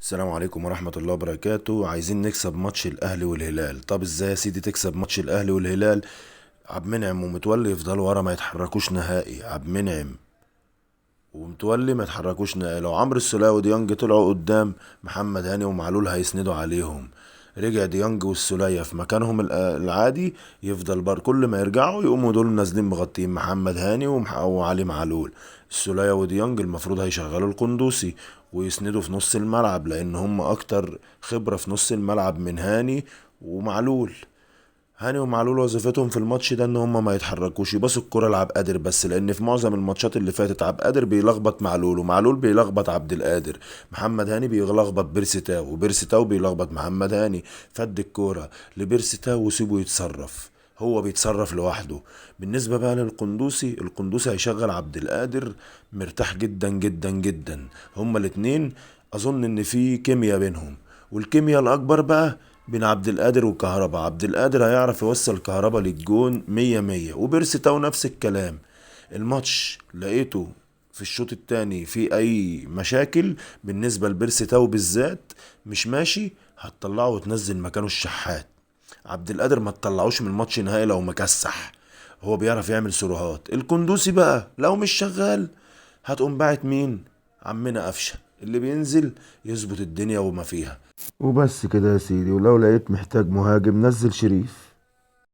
السلام عليكم ورحمة الله وبركاته. عايزين نكسب ماتش الأهلي والهلال. طب ازاي يا سيدي تكسب ماتش الأهلي والهلال؟ عبد المنعم ومتولي يفضلوا ورا ما يتحركوش نهائي. عبد المنعم ومتولي ما يتحركوش نهائي. لو عمرو السولية وديانج طلعوا قدام، محمد هاني ومعلول هيسندوا عليهم. رجع ديانج والسولية في مكانهم العادي، يفضل كل ما يرجعوا يقوموا دول نازلين مغطيين محمد هاني وعلي معلول. السولية وديانج المفروض هيشغلوا القندوسي ويسندوا في نص الملعب، لان هم اكتر خبرة في نص الملعب من هاني ومعلول. هاني ومعلول وظيفتهم في الماتش ده ان هم ما يتحركوش، يباصوا الكرة لعبد القادر بس، لان في معظم الماتشات اللي فاتت عبد القادر بيلخبط معلول ومعلول بيلخبط عبد القادر. محمد هاني بيلخبط بيرسيتاو وبيرسيتاو بيلخبط محمد هاني. فد الكرة لبيرسيتاو وسيبه يتصرف، هو بيتصرف لوحده. بالنسبة بقى للقندوسي، القندوسي هيشغل عبد القادر مرتاح جدا جدا جدا. هما الاتنين اظن ان في كيمياء بينهم، والكيمياء الاكبر بقى بين عبد القادر وكهربا. عبد القادر هيعرف يوصل كهربا للجون مية مية، وبيرسي تاو نفس الكلام. الماتش لقيته في الشوط التاني في اي مشاكل بالنسبة لبيرسي تاو بالذات مش ماشي، هتطلعه وتنزل مكانه الشحات. عبد القادر ما تطلعوش من الماتش نهائي لو مكسح، هو بيعرف يعمل سيروهات. الكندوسي بقى لو مش شغال هتقوم باعت مين؟ عمنا قفشه اللي بينزل يظبط الدنيا وما فيها. وبس كده يا سيدي، ولو لقيت محتاج مهاجم نزل شريف.